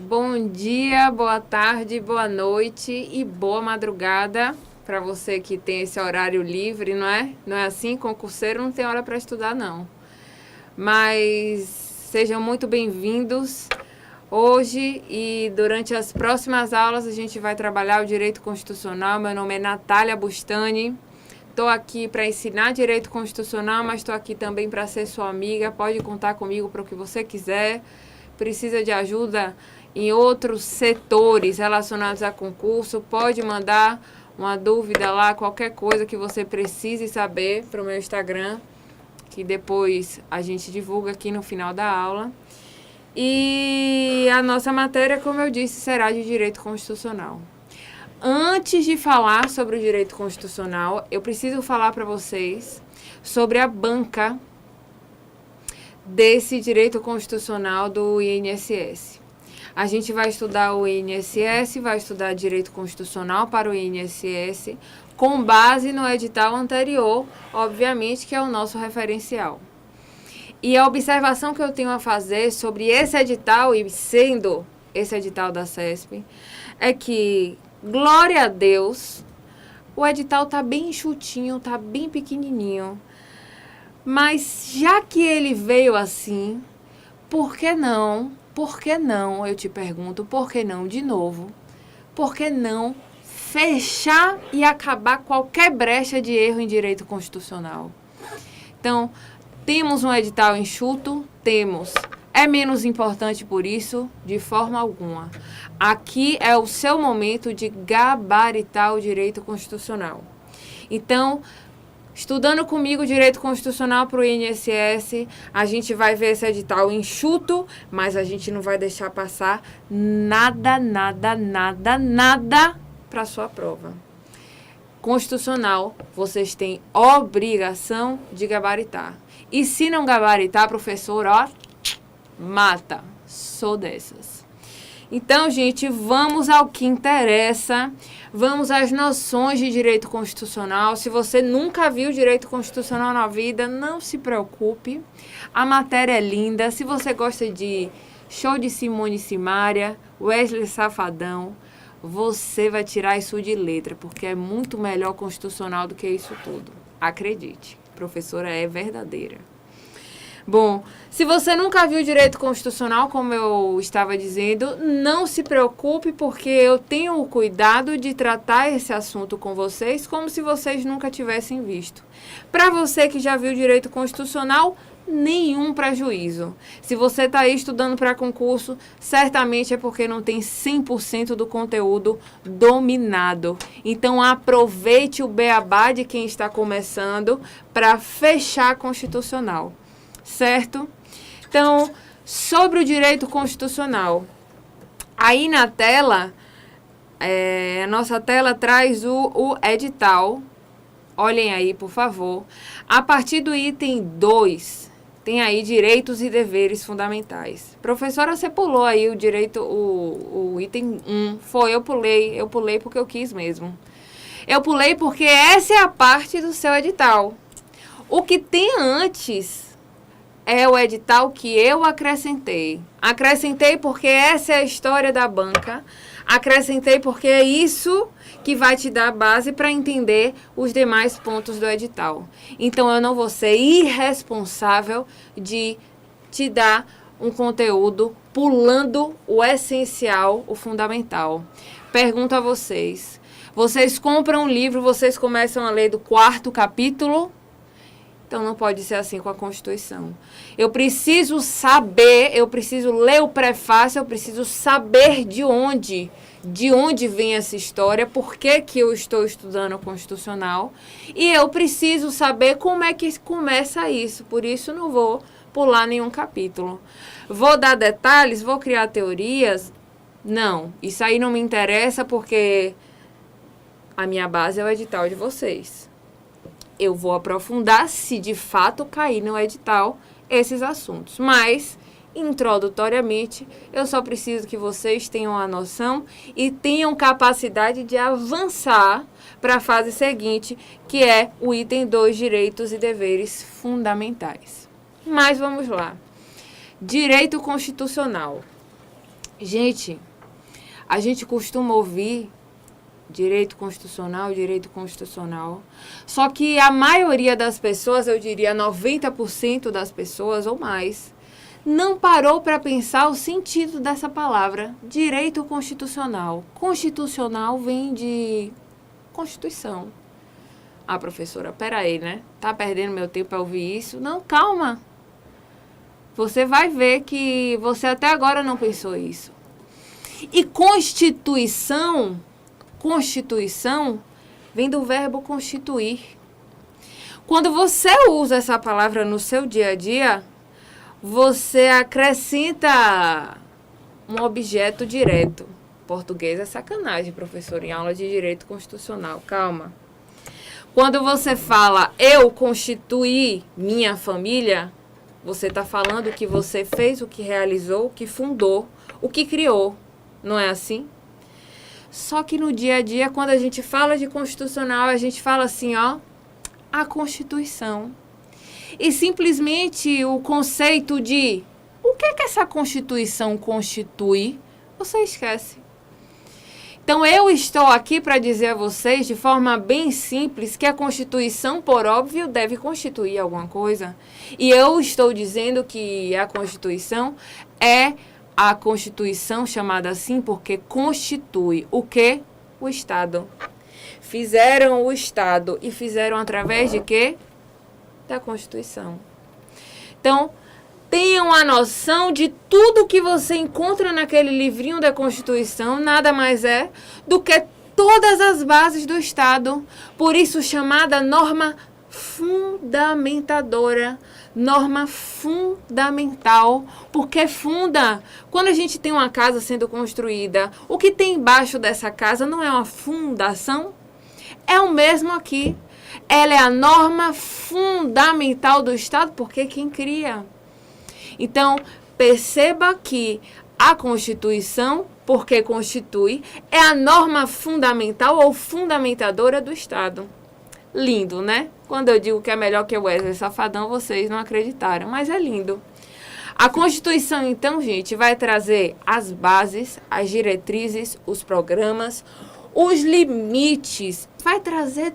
Bom dia, boa tarde, boa noite e boa madrugada para você que tem esse horário livre, não é? Não é assim? Concurseiro não tem hora para estudar, não. Mas sejam muito bem-vindos. Hoje e durante as próximas aulas a gente vai trabalhar o direito constitucional. Meu nome é Natália Bustani. Estou aqui para ensinar direito constitucional, mas estou aqui também para ser sua amiga. Pode contar comigo para o que você quiser. Precisa de ajuda em outros setores relacionados a concurso, pode mandar uma dúvida lá, qualquer coisa que você precise saber para o meu Instagram, que depois a gente divulga aqui no final da aula. E a nossa matéria, como eu disse, será de direito constitucional. Antes de falar sobre o direito constitucional, eu preciso falar para vocês sobre a banca desse direito constitucional do INSS. A gente vai estudar o INSS, vai estudar direito constitucional para o INSS, com base no edital anterior, obviamente, que é o nosso referencial. E a observação que eu tenho a fazer sobre esse edital, e sendo esse edital da CESP, é que, glória a Deus, o edital está bem enxutinho, está bem pequenininho. Mas já que ele veio assim, por que não? Por que não? Eu te pergunto, por que não de novo? Por que não fechar e acabar qualquer brecha de erro em direito constitucional? Então, temos um edital enxuto? Temos. É menos importante por isso? De forma alguma. Aqui é o seu momento de gabaritar o direito constitucional. Então, estudando comigo Direito Constitucional para o INSS, a gente vai ver esse edital enxuto, mas a gente não vai deixar passar nada para a sua prova. Constitucional, vocês têm obrigação de gabaritar. E se não gabaritar, professor, ó, mata. Sou dessas. Então, gente, vamos ao que interessa. Vamos às noções de direito constitucional. Se você nunca viu direito constitucional na vida, não se preocupe. A matéria é linda. Se você gosta de Show de Simone e Simaria, Wesley Safadão, você vai tirar isso de letra, porque é muito melhor constitucional do que isso tudo. Acredite, a professora é verdadeira. Bom, se você nunca viu direito constitucional, como eu estava dizendo, não se preocupe, porque eu tenho o cuidado de tratar esse assunto com vocês como se vocês nunca tivessem visto. Para você que já viu direito constitucional, nenhum prejuízo. Se você está aí estudando para concurso, certamente é porque não tem 100% do conteúdo dominado. Então, aproveite o beabá de quem está começando para fechar a constitucional. Certo? Então, sobre o direito constitucional, aí na tela, a nossa tela traz o edital. Olhem aí, por favor. A partir do item 2, tem aí direitos e deveres fundamentais. Professora, você pulou aí o direito, o item 1. Eu pulei porque eu quis mesmo. Eu pulei porque essa é a parte do seu edital. O que tem antes é o edital que eu acrescentei. Acrescentei porque essa é a história da banca. Acrescentei porque é isso que vai te dar base para entender os demais pontos do edital. Então, eu não vou ser irresponsável de te dar um conteúdo pulando o essencial, o fundamental. Pergunto a vocês. Vocês compram um livro, vocês começam a ler do 4º capítulo? Então, não pode ser assim com a Constituição. Eu preciso saber, eu preciso ler o prefácio, eu preciso saber de onde vem essa história, por que eu estou estudando a Constitucional, e eu preciso saber como é que começa isso. Por isso, não vou pular nenhum capítulo. Vou dar detalhes, vou criar teorias? Não, isso aí não me interessa, porque a minha base é o edital de vocês. Eu vou aprofundar se de fato cair no edital esses assuntos. Mas, introdutoriamente, eu só preciso que vocês tenham a noção e tenham capacidade de avançar para a fase seguinte, que é o item 2, direitos e deveres fundamentais. Mas vamos lá. Direito constitucional. Gente, a gente costuma ouvir direito constitucional. Só que a maioria das pessoas, eu diria 90% das pessoas ou mais, não parou para pensar o sentido dessa palavra, direito constitucional. Constitucional vem de Constituição. Ah, professora, peraí, né? Tá perdendo meu tempo para ouvir isso? Não, calma. Você vai ver que você até agora não pensou isso. E Constituição vem do verbo constituir. Quando você usa essa palavra no seu dia a dia, você acrescenta um objeto direto. Português é sacanagem, professor, em aula de direito constitucional. Calma. Quando você fala, eu constituí minha família, você está falando que você fez, o que realizou, o que fundou, o que criou. Não é assim? Só que no dia a dia, quando a gente fala de constitucional, a gente fala assim, ó, a Constituição. E simplesmente o conceito de o que é que essa Constituição constitui, você esquece. Então, eu estou aqui para dizer a vocês, de forma bem simples, que a Constituição, por óbvio, deve constituir alguma coisa. E eu estou dizendo que a Constituição é a Constituição chamada assim porque constitui o quê? O Estado. Fizeram o Estado e fizeram através de quê? Da Constituição. Então, tenham a noção de tudo que você encontra naquele livrinho da Constituição, nada mais é do que todas as bases do Estado. Por isso, chamada norma fundamentadora, norma fundamental, porque funda. Quando a gente tem uma casa sendo construída, o que tem embaixo dessa casa não é uma fundação? É o mesmo aqui. Ela é a norma fundamental do Estado, porque quem cria. Então, perceba que a Constituição, porque constitui, é a norma fundamental ou fundamentadora do Estado. Lindo, né? Quando eu digo que é melhor que o Wesley Safadão, vocês não acreditaram, mas é lindo. A Constituição, então, gente, vai trazer as bases, as diretrizes, os programas, os limites, vai trazer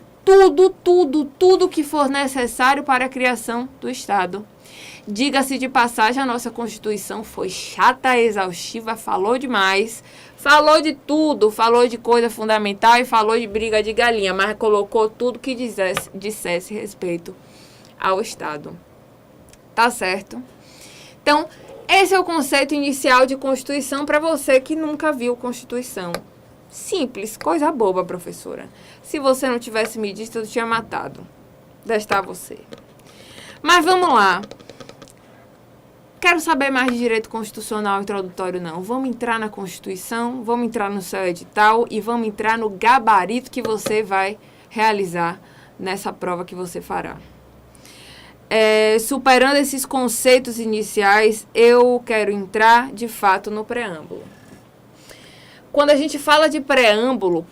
tudo que for necessário para a criação do Estado. Diga-se de passagem, a nossa Constituição foi chata, exaustiva, falou demais, falou de tudo, falou de coisa fundamental e falou de briga de galinha, mas colocou tudo que dissesse respeito ao Estado. Tá certo? Então, esse é o conceito inicial de Constituição para você que nunca viu Constituição. Simples, coisa boba, professora. Se você não tivesse me dito, eu tinha matado. Desta você. Mas vamos lá. Quero saber mais de direito constitucional introdutório, não. Vamos entrar na Constituição, vamos entrar no seu edital e vamos entrar no gabarito que você vai realizar nessa prova que você fará. Superando esses conceitos iniciais, eu quero entrar, de fato, no preâmbulo. Quando a gente fala de preâmbulo,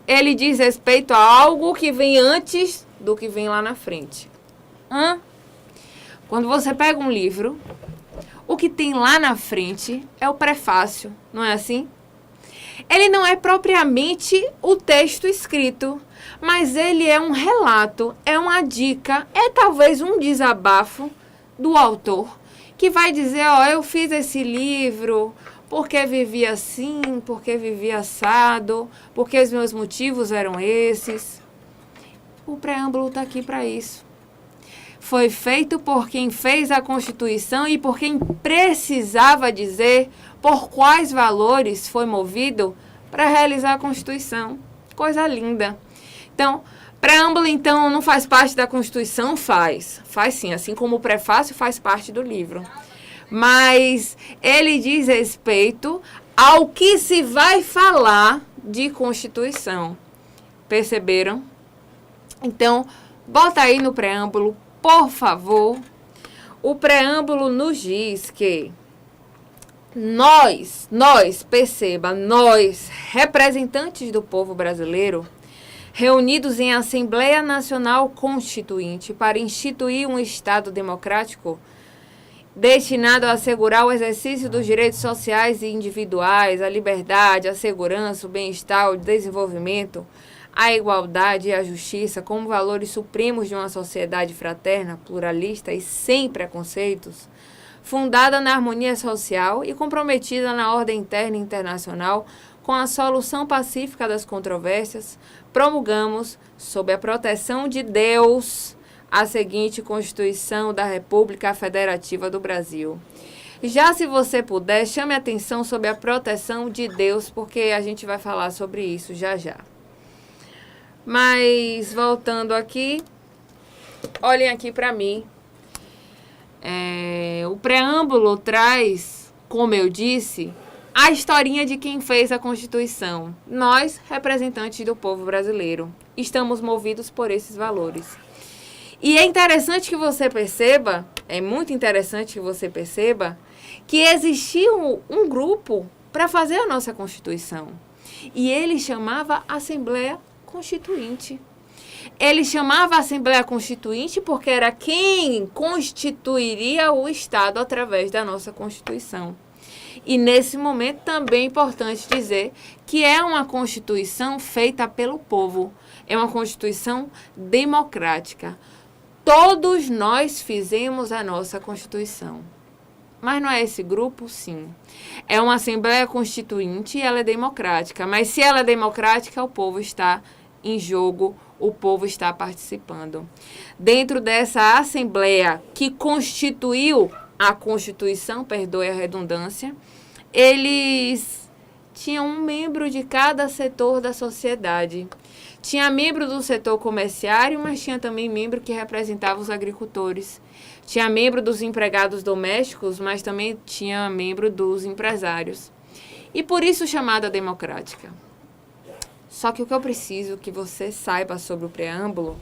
ele diz respeito a algo que vem antes do que vem lá na frente. Quando você pega um livro, o que tem lá na frente é o prefácio, não é assim? Ele não é propriamente o texto escrito, mas ele é um relato, é uma dica, é talvez um desabafo do autor, que vai dizer, ó, eu fiz esse livro porque vivi assim, porque vivi assado, porque os meus motivos eram esses. O preâmbulo está aqui para isso. Foi feito por quem fez a Constituição e por quem precisava dizer por quais valores foi movido para realizar a Constituição. Coisa linda. Então, preâmbulo, então, não faz parte da Constituição? Faz. Faz sim, assim como o prefácio faz parte do livro. Mas ele diz respeito ao que se vai falar de Constituição. Perceberam? Então, bota aí no preâmbulo, por favor. O preâmbulo nos diz que nós, representantes do povo brasileiro, reunidos em Assembleia Nacional Constituinte para instituir um Estado democrático, destinado a assegurar o exercício dos direitos sociais e individuais, a liberdade, a segurança, o bem-estar, o desenvolvimento, a igualdade e a justiça como valores supremos de uma sociedade fraterna, pluralista e sem preconceitos, fundada na harmonia social e comprometida na ordem interna e internacional com a solução pacífica das controvérsias, promulgamos, sob a proteção de Deus, a seguinte Constituição da República Federativa do Brasil. Já se você puder, chame atenção sobre a proteção de Deus, porque a gente vai falar sobre isso já já. Mas, voltando aqui, olhem aqui para mim. O preâmbulo traz, como eu disse, a historinha de quem fez a Constituição. Nós, representantes do povo brasileiro, estamos movidos por esses valores. E é interessante que você perceba, é muito interessante que você perceba, que existia um grupo para fazer a nossa Constituição. E ele chamava Assembleia Constituinte. Ele chamava a Assembleia Constituinte porque era quem constituiria o Estado através da nossa Constituição. E nesse momento também é importante dizer que é uma Constituição feita pelo povo. É uma Constituição democrática. Todos nós fizemos a nossa Constituição. Mas não é esse grupo? Sim. É uma Assembleia Constituinte e ela é democrática. Mas se ela é democrática, o povo está em jogo, o povo está participando. Dentro dessa Assembleia que constituiu a Constituição, perdoe a redundância, eles tinham um membro de cada setor da sociedade. Tinha membro do setor comerciário, mas tinha também membro que representava os agricultores. Tinha membro dos empregados domésticos, mas também tinha membro dos empresários. E por isso chamada democrática. Só que o que eu preciso que você saiba sobre o preâmbulo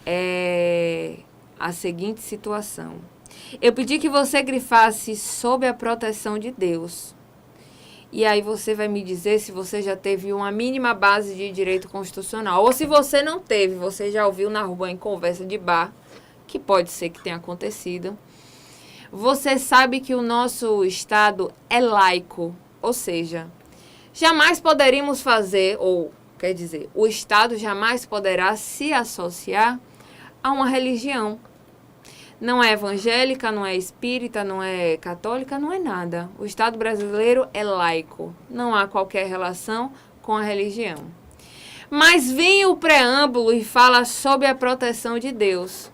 é a seguinte situação. Eu pedi que você grifasse sob a proteção de Deus. E aí você vai me dizer se você já teve uma mínima base de direito constitucional. Ou se você não teve, você já ouviu na rua em conversa de bar, que pode ser que tenha acontecido. Você sabe que o nosso Estado é laico, ou seja, jamais poderíamos fazer, ou quer dizer, o Estado jamais poderá se associar a uma religião. Não é evangélica, não é espírita, não é católica, não é nada. O Estado brasileiro é laico. Não há qualquer relação com a religião. Mas vem o preâmbulo e fala sobre a proteção de Deus.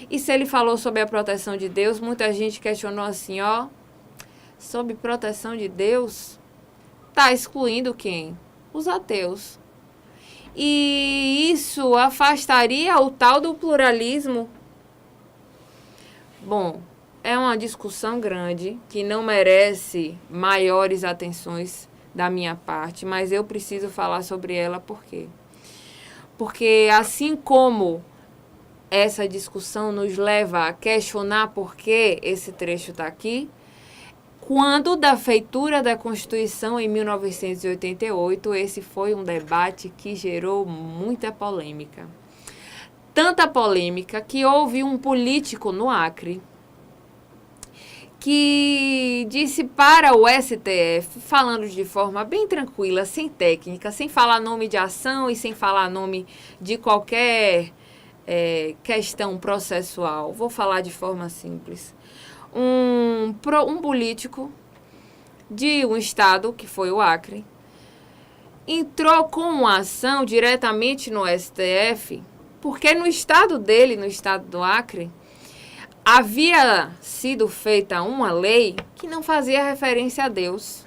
E se ele falou sobre a proteção de Deus, muita gente questionou assim, sob proteção de Deus, está excluindo quem? Os ateus. E isso afastaria o tal do pluralismo. Bom, é uma discussão grande que não merece maiores atenções da minha parte, mas eu preciso falar sobre ela por quê? Porque assim como essa discussão nos leva a questionar por que esse trecho está aqui, quando da feitura da Constituição em 1988, esse foi um debate que gerou muita polêmica. Tanta polêmica que houve um político no Acre que disse para o STF, falando de forma bem tranquila, sem técnica, sem falar nome de ação e sem falar nome de qualquer questão processual. Vou falar de forma simples. Um político de um estado, que foi o Acre, entrou com uma ação diretamente no STF, porque no estado dele, no estado do Acre, havia sido feita uma lei que não fazia referência a Deus.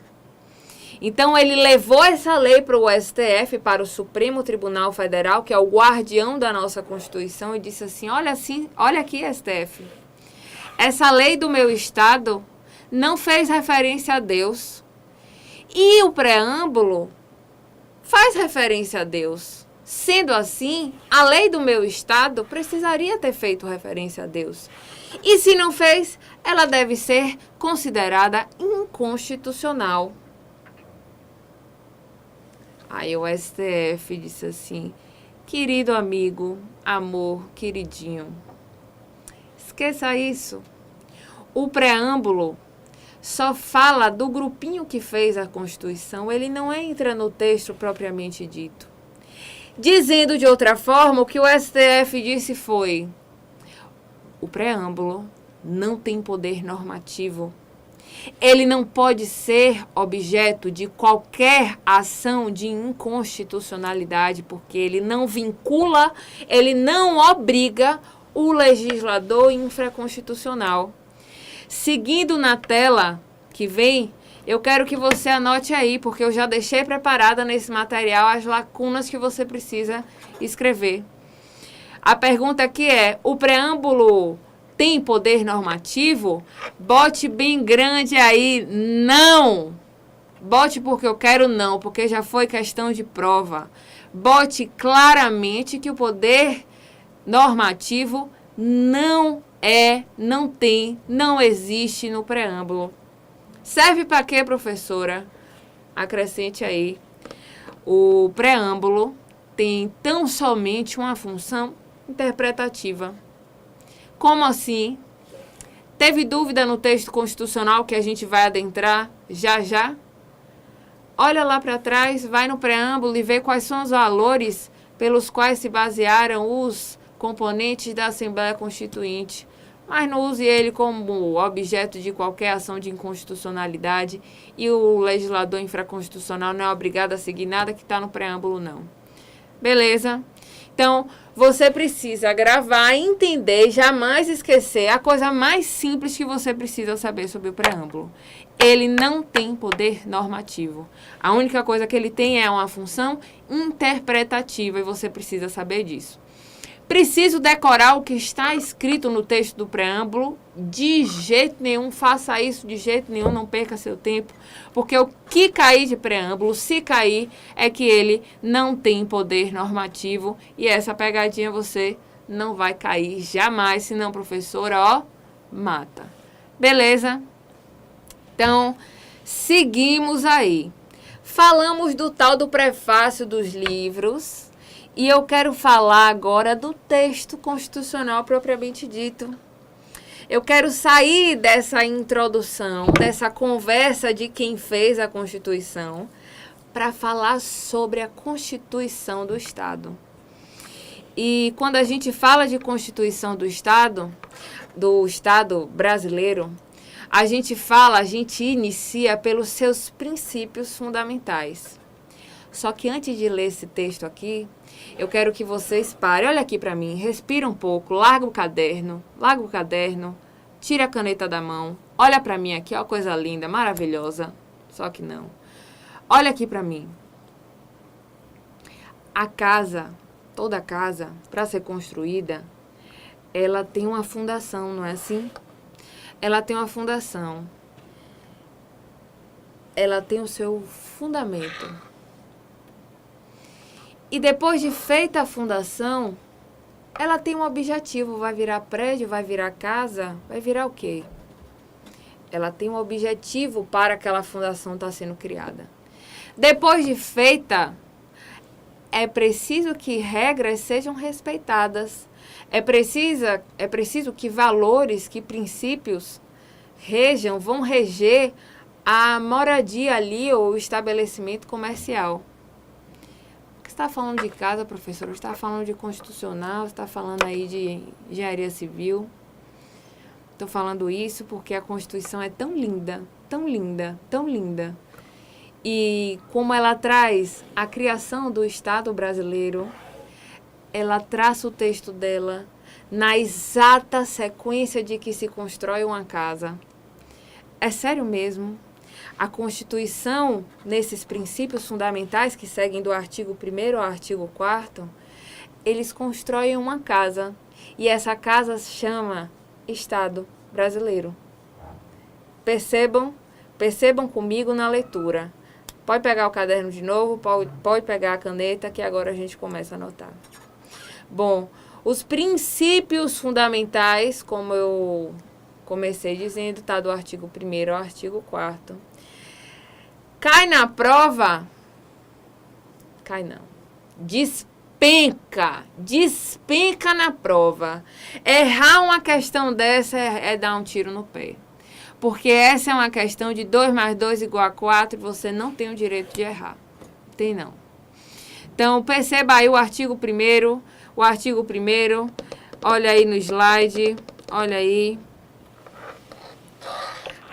Então, ele levou essa lei para o STF, para o Supremo Tribunal Federal, que é o guardião da nossa Constituição, e disse assim, olha aqui, STF, essa lei do meu estado não fez referência a Deus. E o preâmbulo faz referência a Deus. Sendo assim, a lei do meu estado precisaria ter feito referência a Deus. E se não fez, ela deve ser considerada inconstitucional. Aí o STF disse assim, querido amigo, amor, queridinho, esqueça isso. O preâmbulo só fala do grupinho que fez a Constituição, ele não entra no texto propriamente dito. Dizendo de outra forma, o que o STF disse foi: o preâmbulo não tem poder normativo. Ele não pode ser objeto de qualquer ação de inconstitucionalidade, porque ele não vincula, ele não obriga o legislador infraconstitucional. Seguindo na tela que vem, eu quero que você anote aí, porque eu já deixei preparada nesse material as lacunas que você precisa escrever. A pergunta aqui é: o preâmbulo tem poder normativo? Bote bem grande aí, não. Bote porque eu quero não, porque já foi questão de prova. Bote claramente que o poder normativo não tem, não existe no preâmbulo. Serve para quê, professora? Acrescente aí. O preâmbulo tem tão somente uma função interpretativa. Como assim? Teve dúvida no texto constitucional que a gente vai adentrar já já? Olha lá para trás, vai no preâmbulo e vê quais são os valores pelos quais se basearam os componentes da Assembleia Constituinte. Mas não use ele como objeto de qualquer ação de inconstitucionalidade, e o legislador infraconstitucional não é obrigado a seguir nada que está no preâmbulo, não. Beleza? Então, você precisa gravar, entender e jamais esquecer a coisa mais simples que você precisa saber sobre o preâmbulo. Ele não tem poder normativo. A única coisa que ele tem é uma função interpretativa e você precisa saber disso. Preciso decorar o que está escrito no texto do preâmbulo? De jeito nenhum, faça isso de jeito nenhum, não perca seu tempo, porque o que cair de preâmbulo, se cair, é que ele não tem poder normativo, e essa pegadinha você não vai cair jamais, senão, professora, ó, mata. Beleza? Então, seguimos aí. Falamos do tal do prefácio dos livros. E eu quero falar agora do texto constitucional propriamente dito. Eu quero sair dessa introdução, dessa conversa de quem fez a Constituição, para falar sobre a Constituição do Estado. E quando a gente fala de Constituição do Estado brasileiro, a gente inicia pelos seus princípios fundamentais. Só que antes de ler esse texto aqui, eu quero que vocês parem, olha aqui para mim, respira um pouco, larga o caderno, tira a caneta da mão, olha para mim aqui, ó, coisa linda, maravilhosa, só que não. Olha aqui para mim. A casa, toda casa, para ser construída, ela tem uma fundação, não é assim? Ela tem uma fundação. Ela tem o seu fundamento. E depois de feita a fundação, ela tem um objetivo. Vai virar prédio, vai virar casa, vai virar o quê? Ela tem um objetivo para aquela fundação estar sendo criada. Depois de feita, é preciso que regras sejam respeitadas. É preciso que valores, que princípios vão reger a moradia ali ou o estabelecimento comercial. Você está falando de casa, professor? Você está falando de constitucional? Você está falando aí de engenharia civil? Estou falando isso porque a Constituição é tão linda, tão linda, tão linda. E como ela traz a criação do Estado brasileiro, ela traça o texto dela na exata sequência de que se constrói uma casa. É sério mesmo? A Constituição, nesses princípios fundamentais que seguem do artigo 1º ao artigo 4º, eles constroem uma casa. E essa casa se chama Estado brasileiro. Percebam comigo na leitura. Pode pegar o caderno de novo, pode pegar a caneta, que agora a gente começa a anotar. Bom, os princípios fundamentais, como eu comecei dizendo, está do artigo 1º ao artigo 4º. Cai na prova? Cai não. despenca na prova. Errar uma questão dessa é dar um tiro no pé. Porque essa é uma questão de 2 mais 2 igual a 4 e você não tem o direito de errar. Tem não. Então, perceba aí o artigo 1º. O artigo 1º, olha aí no slide, olha aí.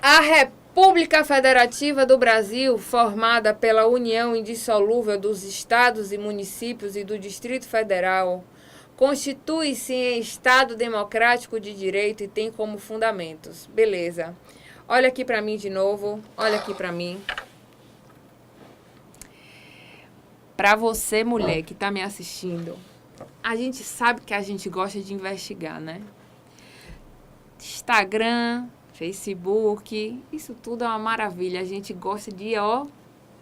A República Federativa do Brasil, formada pela união indissolúvel dos estados e municípios e do Distrito Federal, constitui-se em Estado democrático de direito e tem como fundamentos. Beleza. Olha aqui para mim de novo. Olha aqui para mim. Para você, mulher, que está me assistindo, a gente sabe que a gente gosta de investigar, né? Instagram, Facebook, isso tudo é uma maravilha. A gente gosta de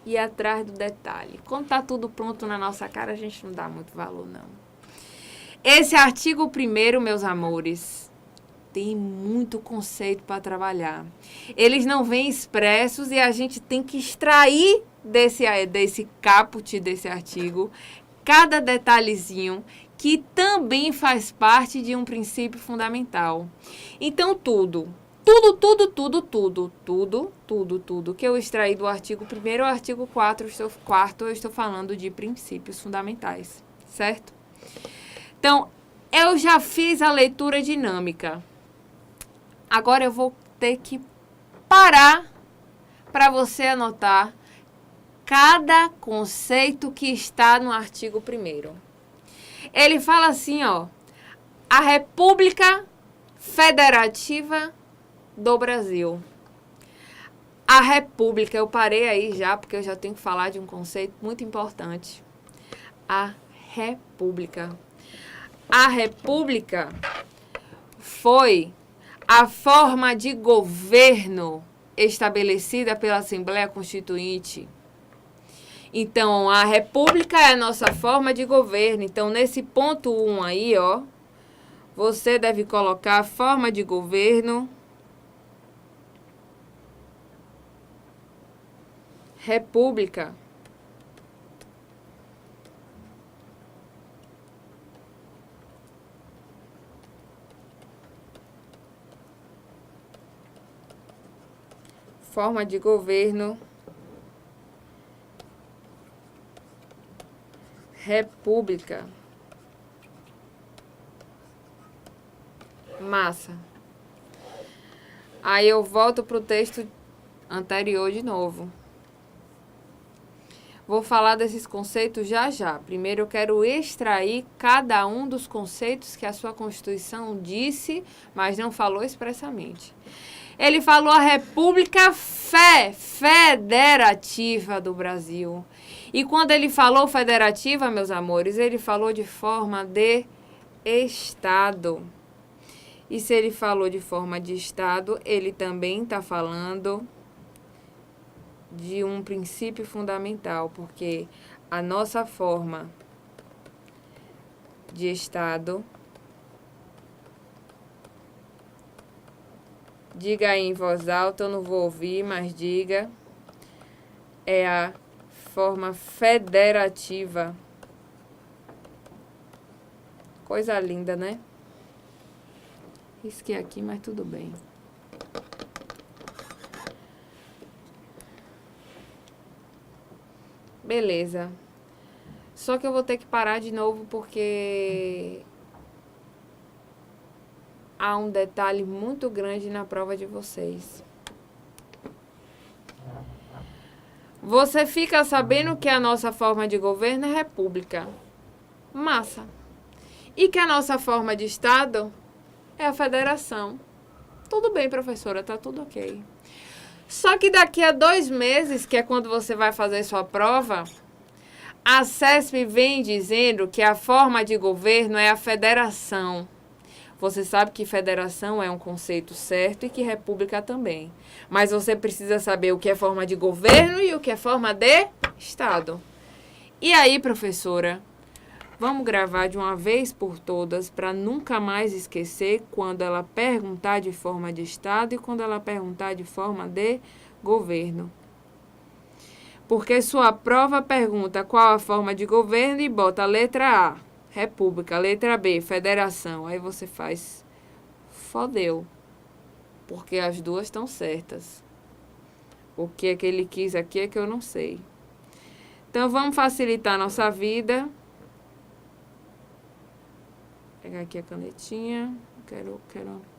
ir atrás do detalhe. Quando tá tudo pronto na nossa cara, a gente não dá muito valor, não. Esse artigo 1º, meus amores, tem muito conceito para trabalhar. Eles não vêm expressos e a gente tem que extrair desse caput desse artigo cada detalhezinho que também faz parte de um princípio fundamental. Então, tudo que eu extraí do artigo 1º ao artigo 4º, eu estou falando de princípios fundamentais, certo? Então, eu já fiz a leitura dinâmica. Agora eu vou ter que parar para você anotar cada conceito que está no artigo 1º. Ele fala assim, ó, a República Federativa do Brasil. A República, eu parei aí já, porque eu já tenho que falar de um conceito muito importante. A República. A República foi a forma de governo estabelecida pela Assembleia Constituinte. Então, a República é a nossa forma de governo. Então, nesse ponto 1 aí, ó, você deve colocar a forma de governo República. Forma de governo República. Massa. Aí eu volto para o texto anterior de novo. Vou falar desses conceitos já já. Primeiro eu quero extrair cada um dos conceitos que a sua Constituição disse, mas não falou expressamente. Ele falou a República Federativa do Brasil. E quando ele falou federativa, meus amores, ele falou de forma de Estado. E se ele falou de forma de Estado, ele também está falando de um princípio fundamental, porque a nossa forma de Estado, diga aí em voz alta, eu não vou ouvir, mas diga, é a forma federativa. Coisa linda, né? Risquei aqui, mas tudo bem. Beleza. Só que eu vou ter que parar de novo porque há um detalhe muito grande na prova de vocês. Você fica sabendo que a nossa forma de governo é república. Massa. E que a nossa forma de Estado é a federação. Tudo bem, professora, tá tudo ok. Só que daqui a 2 meses, que é quando você vai fazer sua prova, a CESP vem dizendo que a forma de governo é a federação. Você sabe que federação é um conceito certo e que república também. Mas você precisa saber o que é forma de governo e o que é forma de Estado. E aí, professora, vamos gravar de uma vez por todas para nunca mais esquecer quando ela perguntar de forma de Estado e quando ela perguntar de forma de governo. Porque sua prova pergunta qual a forma de governo e bota a letra A, república, letra B, federação. Aí você faz, fodeu, porque as duas estão certas. O que é que ele quis aqui é que eu não sei. Então, vamos facilitar a nossa vida. Vou pegar aqui a canetinha. Quero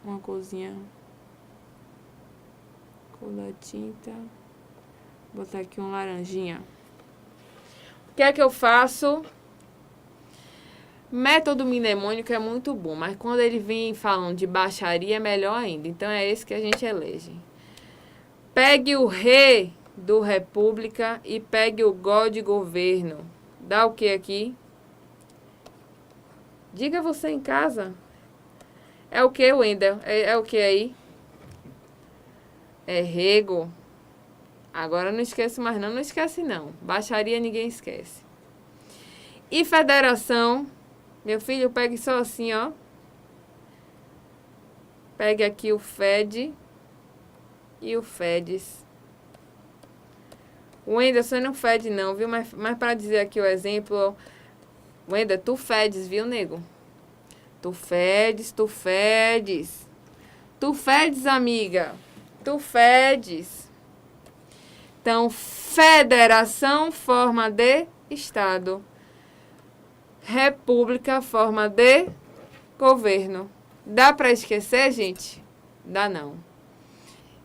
uma corzinha. Cor da tinta. Vou botar aqui um laranjinha. O que é que eu faço? Método mnemônico é muito bom, mas quando ele vem falando de baixaria é melhor ainda. Então, é esse que a gente elege. Pegue o re do república e pegue o go de governo. Dá o que aqui? Diga você em casa. É o que, Wendel? É o que aí? É rego. Agora não esquece mais não. Não esquece não. Baixaria ninguém esquece. E federação. Meu filho, pegue só assim, ó. Pegue aqui o FED e o FEDES. Wendel, você não fede não, viu? Mas para dizer aqui o exemplo, Wendel, tu fedes, viu, nego? Tu fedes, tu fedes. Tu fedes, amiga. Tu fedes. Então, federação, forma de Estado. República, forma de governo. Dá para esquecer, gente? Dá não.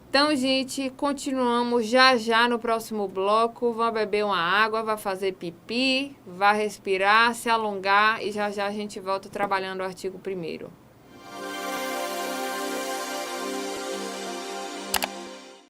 Então, gente, continuamos já no próximo bloco. Vá beber uma água, vá fazer pipi, vá respirar, se alongar e já a gente volta trabalhando o artigo 1º.